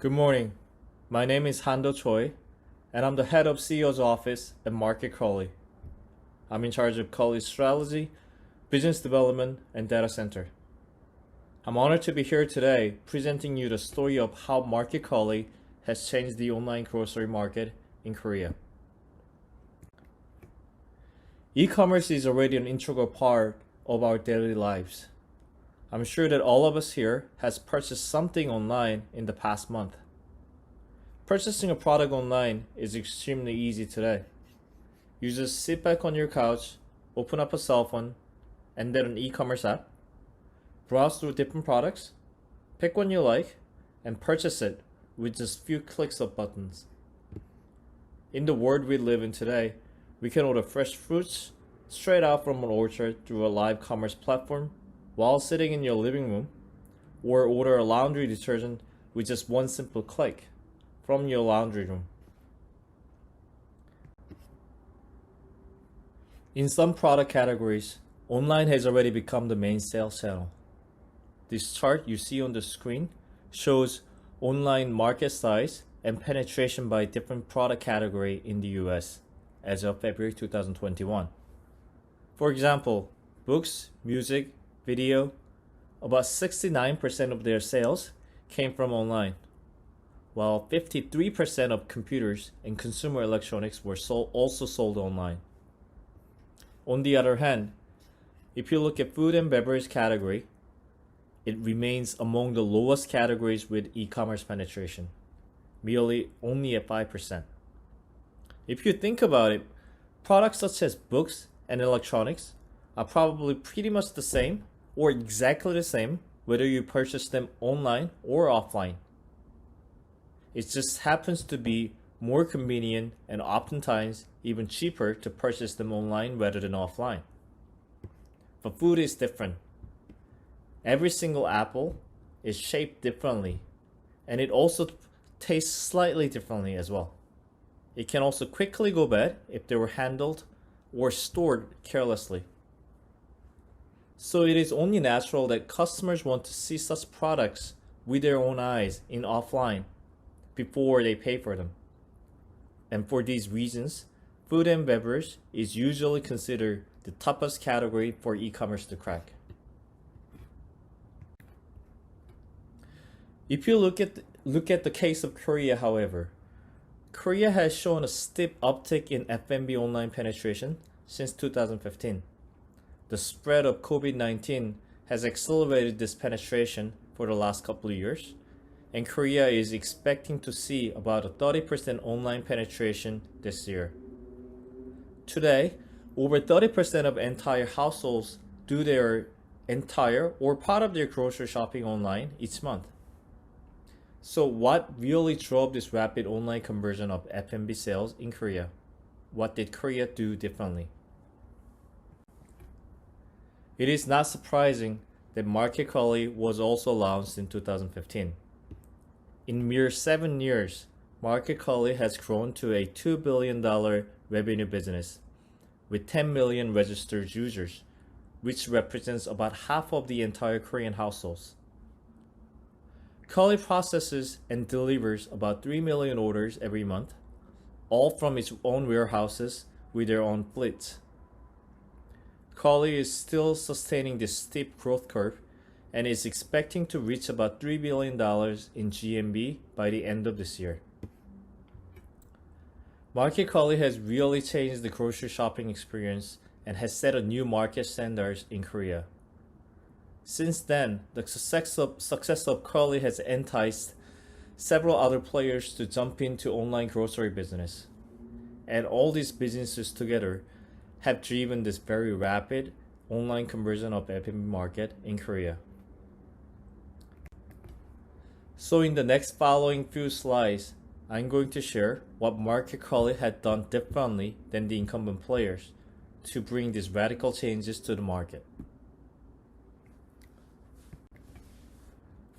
Good morning. My name is Hando Choi, and I'm the head of CEO's office at Market Kurly. I'm in charge of Kurly's strategy, business development, and data center. I'm honored to be here today presenting you the story of how Market Kurly has changed the online grocery market in Korea. E-commerce is already an integral part of our daily lives. I'm sure that all of us here has purchased something online in the past month. Purchasing a product online is extremely easy today. You just sit back on your couch, open up a cell phone, and then an e-commerce app, browse through different products, pick one you like, and purchase it with just few clicks of buttons. In the world we live in today, we can order fresh fruits straight out from an orchard through a live commerce platform while sitting in your living room, or order a laundry detergent with just one simple click from your laundry room. In some product categories, online has already become the main sales channel. This chart you see on the screen shows online market size and penetration by different product category in the US as of February 2021. For example, books, music, video, about 69% of their sales came from online, while 53% of computers and consumer electronics were also sold online. On the other hand, if you look at food and beverage category, it remains among the lowest categories with e-commerce penetration, merely only at 5%. If you think about it, products such as books and electronics are probably pretty much the same or exactly the same whether you purchase them online or offline. It just happens to be more convenient and oftentimes even cheaper to purchase them online rather than offline. But food is different. Every single apple is shaped differently, and it also tastes slightly differently as well. It can also quickly go bad if they were handled or stored carelessly. So it is only natural that customers want to see such products with their own eyes in offline before they pay for them. And for these reasons, food and beverage is usually considered the toughest category for e-commerce to crack. If you look at the case of Korea, however, Korea has shown a steep uptick in F&B online penetration since 2015. The spread of COVID-19 has accelerated this penetration for the last couple of years, and Korea is expecting to see about a 30% online penetration this year. Today, over 30% of entire households do their entire or part of their grocery shopping online each month. So what really drove this rapid online conversion of F&B sales in Korea? What did Korea do differently? It is not surprising that Market Kurly was also launched in 2015. In mere 7 years, Market Kurly has grown to a $2 billion revenue business with 10 million registered users, which represents about half of the entire Korean households. Kurly processes and delivers about 3 million orders every month, all from its own warehouses with their own fleets. Kurly is still sustaining this steep growth curve and is expecting to reach about $3 billion in GMV by the end of this year. Market Kurly has really changed the grocery shopping experience and has set a new market standards in Korea. Since then, the success of Kurly has enticed several other players to jump into online grocery business. And all these businesses together have driven this very rapid online conversion of F&B market in Korea. So in the next following few slides, I'm going to share what Market Kurly had done differently than the incumbent players to bring these radical changes to the market.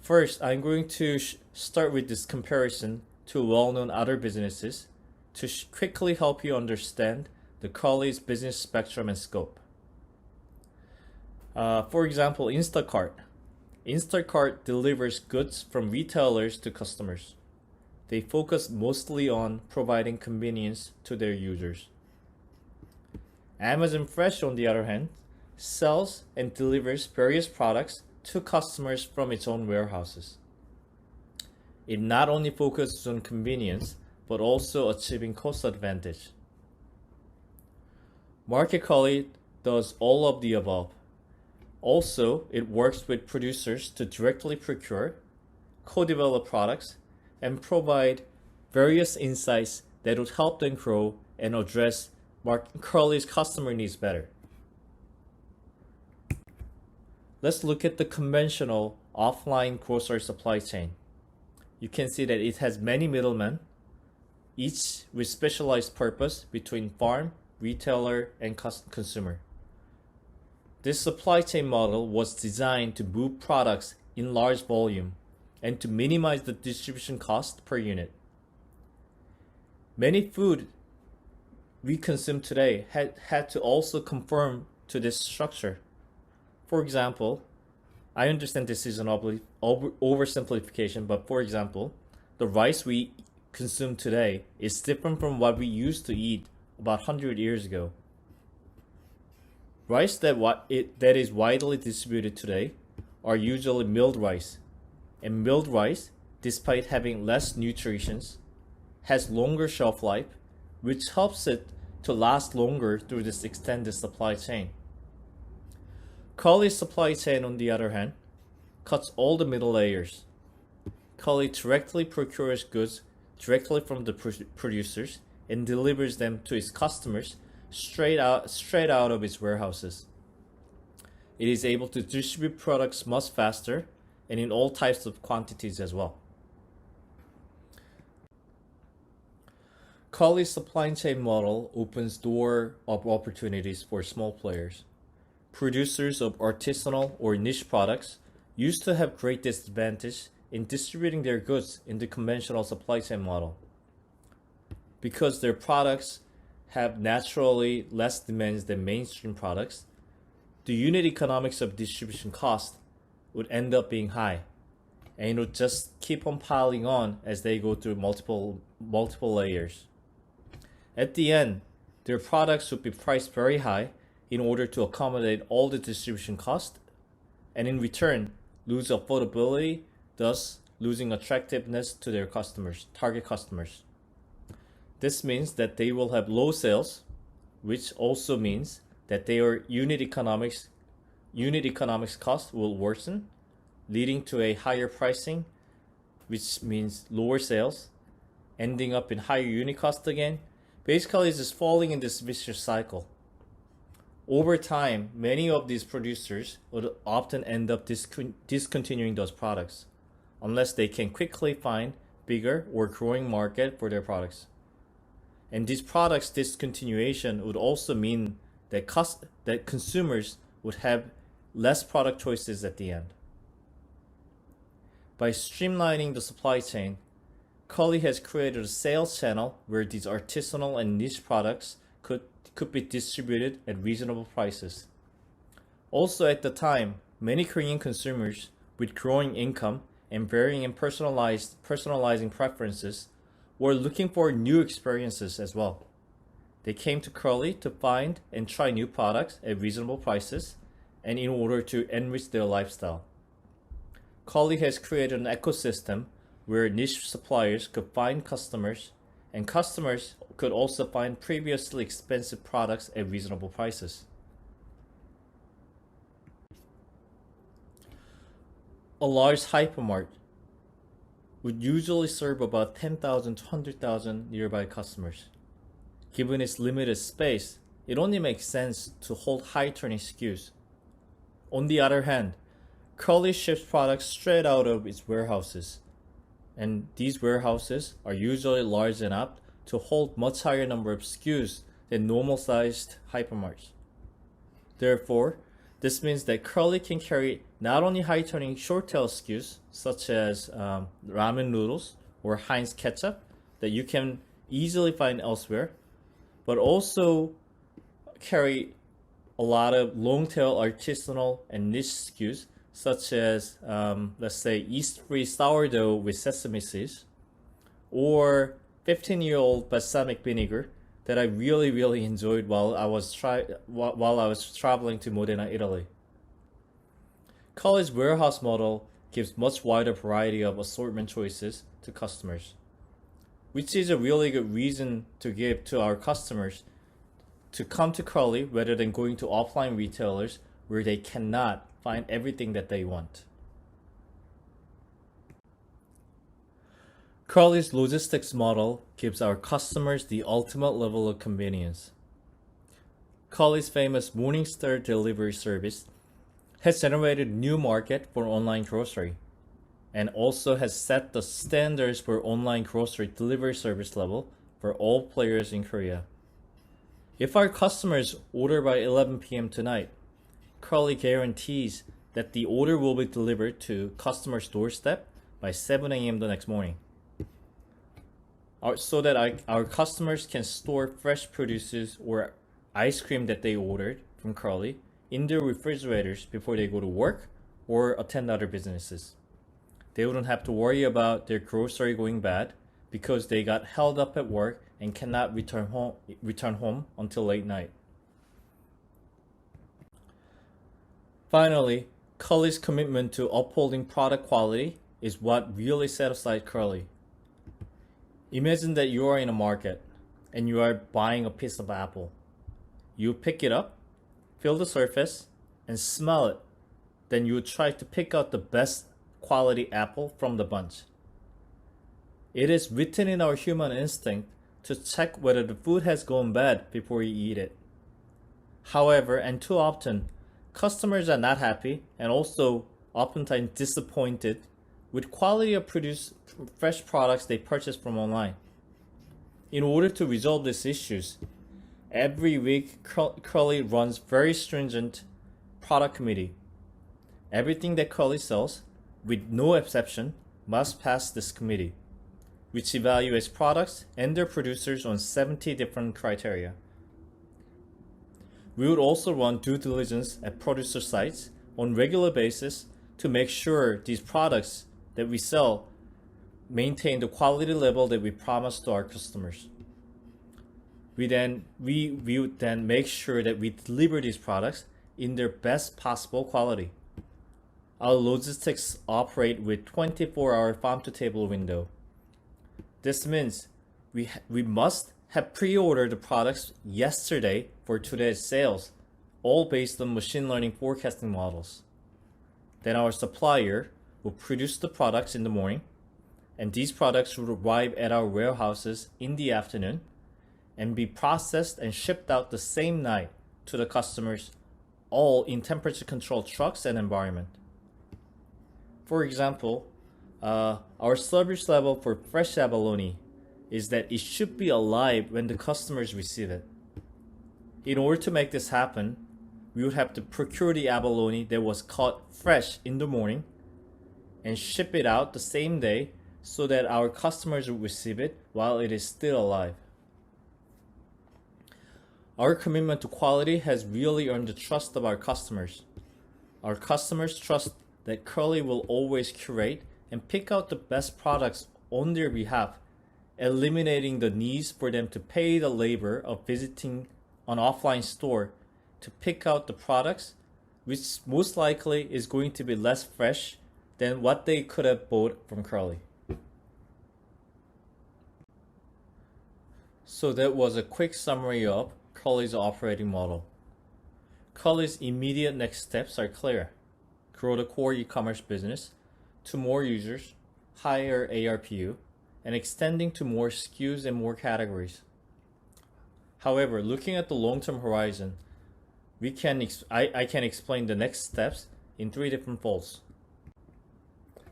First, I'm going to start with this comparison to well-known other businesses to quickly help you understand the Kurly's business spectrum and scope. For example, Instacart. Instacart delivers goods from retailers to customers. they focus mostly on providing convenience to their users. Amazon Fresh, on the other hand, sells and delivers various products to customers from its own warehouses. It not only focuses on convenience, but also achieving cost advantage. Market Kurly does all of the above. Also, it works with producers to directly procure, co-develop products, and provide various insights that would help them grow and address Market Kurly's customer needs better. Let's look at the conventional offline grocery supply chain. You can see that it has many middlemen, each with specialized purpose between farm, retailer, and consumer. This supply chain model was designed to move products in large volume and to minimize the distribution cost per unit. Many food we consume today had to also conform to this structure. For example, I understand this is an oversimplification, but for example, the rice we consume today is different from what we used to eat about 100 years ago. Rice that is widely distributed today are usually milled rice, and milled rice, despite having less nutrition, has longer shelf life, which helps it to last longer through this extended supply chain. Kurly's supply chain, on the other hand, cuts all the middle layers. Kurly directly procures goods directly from the producers and delivers them to its customers straight out of its warehouses. It is able to distribute products much faster and in all types of quantities as well. Kurly's supply chain model opens door of opportunities for small players. Producers of artisanal or niche products used to have great disadvantage in distributing their goods in the conventional supply chain model. Because their products have naturally less demands than mainstream products, the unit economics of distribution cost would end up being high, and it would just keep on piling on as they go through multiple layers. At the end, their products would be priced very high in order to accommodate all the distribution cost, and in return, lose affordability, thus losing attractiveness to their target customers. This means that they will have low sales, which also means that their unit economics cost will worsen, leading to a higher pricing, which means lower sales, ending up in higher unit cost again. Basically, it's just falling in this vicious cycle. Over time, many of these producers would often end up discontinuing those products, unless they can quickly find bigger or growing market for their products. And these products discontinuation would also mean that consumers would have less product choices at the end. By streamlining the supply chain, Kurly has created a sales channel where these artisanal and niche products could be distributed at reasonable prices. Also at the time, many Korean consumers with growing income and varying and personalizing preferences were looking for new experiences as well. They came to Kurly to find and try new products at reasonable prices and in order to enrich their lifestyle. Kurly has created an ecosystem where niche suppliers could find customers, and customers could also find previously expensive products at reasonable prices. A large hypermart would usually serve about 10,000 to 100,000 nearby customers. Given its limited space, it only makes sense to hold high-turning SKUs. On the other hand, Kurly ships products straight out of its warehouses, and these warehouses are usually large enough to hold much higher number of SKUs than normal-sized hypermarts. Therefore, this means that Kurly can carry not only high-turning short-tail SKUs such as ramen noodles or Heinz ketchup that you can easily find elsewhere, but also carry a lot of long-tail artisanal and niche SKUs such as, let's say, yeast-free sourdough with sesame seeds, or 15-year-old balsamic vinegar that I really enjoyed while I was traveling to Modena, Italy. Kurly's warehouse model gives much wider variety of assortment choices to customers, which is a really good reason to give to our customers to come to Kurly rather than going to offline retailers where they cannot find everything that they want. Kurly's logistics model gives our customers the ultimate level of convenience. Kurly's famous Morningstar delivery service has generated new market for online grocery and also has set the standards for online grocery delivery service level for all players in Korea. If our customers order by 11 p.m. tonight, Kurly guarantees that the order will be delivered to customer's doorstep by 7 a.m. the next morning, so that our customers can store fresh produces or ice cream that they ordered from Kurly in their refrigerators before they go to work or attend other businesses. They wouldn't have to worry about their grocery going bad because they got held up at work and cannot return home until late night. Finally, Kurly's commitment to upholding product quality is what really set aside Kurly. Imagine that you are in a market and you are buying a piece of apple. You pick it up, feel the surface, and smell it. Then you try to pick out the best quality apple from the bunch. It is written in our human instinct to check whether the food has gone bad before you eat it. However, and too often, customers are not happy and also oftentimes disappointed with quality of fresh products they purchase from online. In order to resolve these issues, every week Kurly runs very stringent product committee. Everything that Kurly sells, with no exception, must pass this committee, which evaluates products and their producers on 70 different criteria. We would also run due diligence at producer sites on regular basis to make sure these products that we sell maintain the quality level that we promise to our customers. We would then make sure that we deliver these products in their best possible quality. Our logistics operate with 24-hour farm-to-table window. This means we must have pre-ordered the products yesterday for today's sales, all based on machine learning forecasting models. Then our supplier will produce the products in the morning, and these products will arrive at our warehouses in the afternoon and be processed and shipped out the same night to the customers, all in temperature-controlled trucks and environment. For example, our service level for fresh abalone is that it should be alive when the customers receive it. In order to make this happen, we would have to procure the abalone that was caught fresh in the morning and ship it out the same day so that our customers will receive it while it is still alive. Our commitment to quality has really earned the trust of our customers. Our customers trust that Kurly will always curate and pick out the best products on their behalf, eliminating the needs for them to pay the labor of visiting an offline store to pick out the products, which most likely is going to be less fresh than what they could have bought from Kurly. So that was a quick summary of Kurly's operating model. Kurly's immediate next steps are clear. Grow the core e-commerce business to more users, higher ARPU, and extending to more SKUs and more categories. However, looking at the long-term horizon, I can explain the next steps in 3 different folds.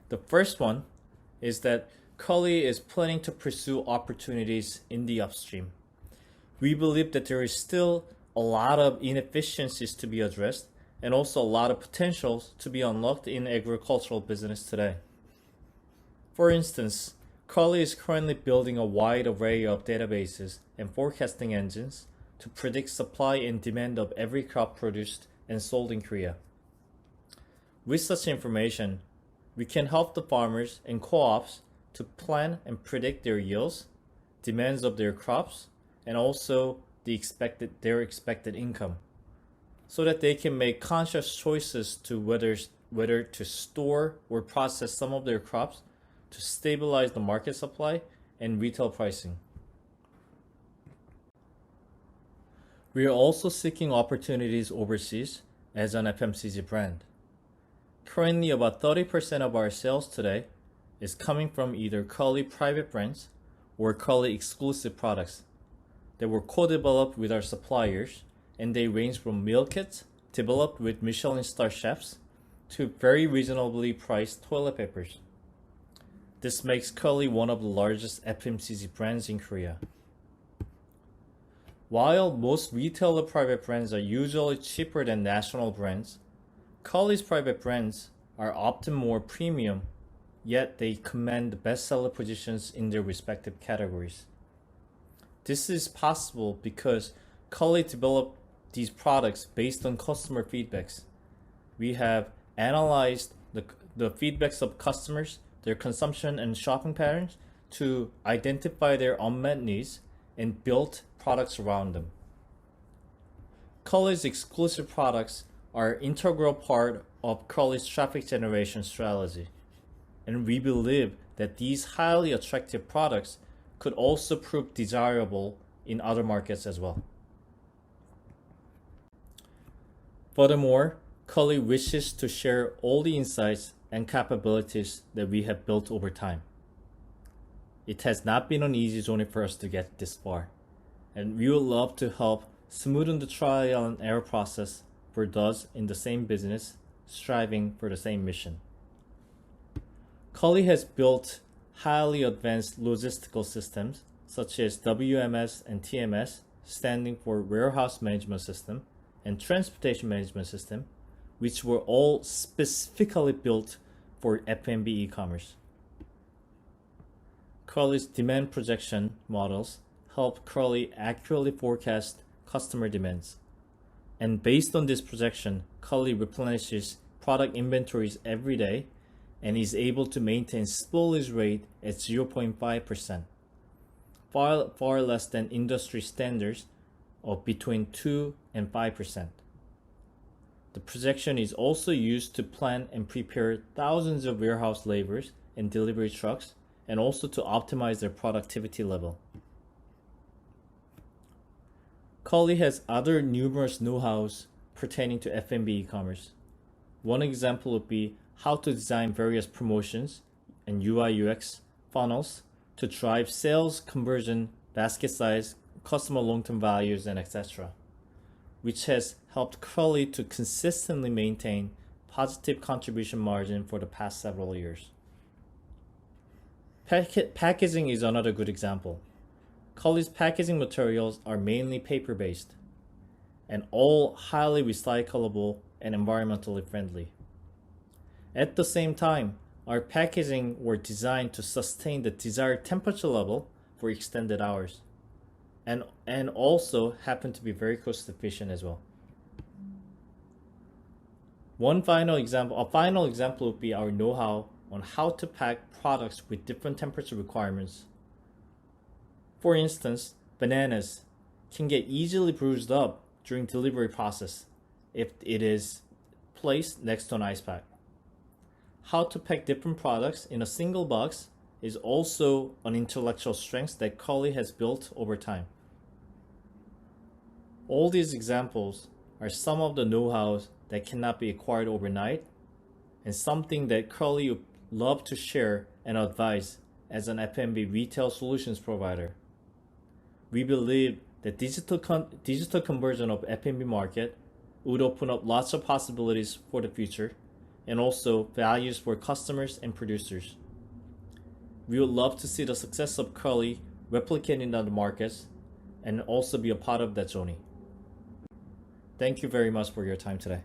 The first one is that Kurly is planning to pursue opportunities in the upstream. We believe that there is still a lot of inefficiencies to be addressed and also a lot of potentials to be unlocked in agricultural business today. For instance, Kurly is currently building a wide array of databases and forecasting engines to predict supply and demand of every crop produced and sold in Korea. With such information, we can help the farmers and co-ops to plan and predict their yields, demands of their crops, and also their expected income, so that they can make conscious choices to whether to store or process some of their crops to stabilize the market supply and retail pricing. We are also seeking opportunities overseas as an FMCG brand. Currently, about 30% of our sales today is coming from either Kurly private brands or Kurly exclusive products that were co-developed with our suppliers, and they range from meal kits developed with Michelin star chefs to very reasonably priced toilet papers. This makes Kurly one of the largest FMCG brands in Korea. While most retailer private brands are usually cheaper than national brands, Kurly's private brands are often more premium, yet they command the bestseller positions in their respective categories. This is possible because Kurly developed these products based on customer feedbacks. We have analyzed the feedbacks of customers, their consumption and shopping patterns, to identify their unmet needs and built products around them. Kurly's exclusive products are an integral part of Kurly's traffic generation strategy, and we believe that these highly attractive products could also prove desirable in other markets as well. Furthermore, Kurly wishes to share all the insights and capabilities that we have built over time. It has not been an easy journey for us to get this far, and we would love to help smoothen the trial and error process for those in the same business striving for the same mission. Kurly has built highly advanced logistical systems such as WMS and TMS, standing for Warehouse Management System, and Transportation Management System, which were all specifically built for F&B e-commerce. Kurly's demand projection models help Kurly accurately forecast customer demands. And based on this projection, Kurly replenishes product inventories every day and is able to maintain spoilage rate at 0.5%, far less than industry standards of between 2 and 5%. The projection is also used to plan and prepare thousands of warehouse laborers and delivery trucks, and also to optimize their productivity level. Kurly has other numerous know-hows pertaining to F&B e-commerce. One example would be how to design various promotions and UI/UX funnels to drive sales, conversion, basket size, customer long-term values, and etc., which has helped Kurly to consistently maintain positive contribution margin for the past several years. Packaging is another good example. Kurly's packaging materials are mainly paper-based and all highly recyclable and environmentally friendly. At the same time, our packaging were designed to sustain the desired temperature level for extended hours, and also happen to be very cost efficient as well. A final example would be our know-how on how to pack products with different temperature requirements. For instance, bananas can get easily bruised up during delivery process if it is placed next to an ice pack. How to pack different products in a single box is also an intellectual strength that Kurly has built over time. All these examples are some of the know-hows that cannot be acquired overnight, and something that Kurly would love to share and advise as an F&B retail solutions provider. We believe that digital conversion of F&B market would open up lots of possibilities for the future, and also values for customers and producers. We would love to see the success of Kurly replicated in other markets and also be a part of that journey. Thank you very much for your time today.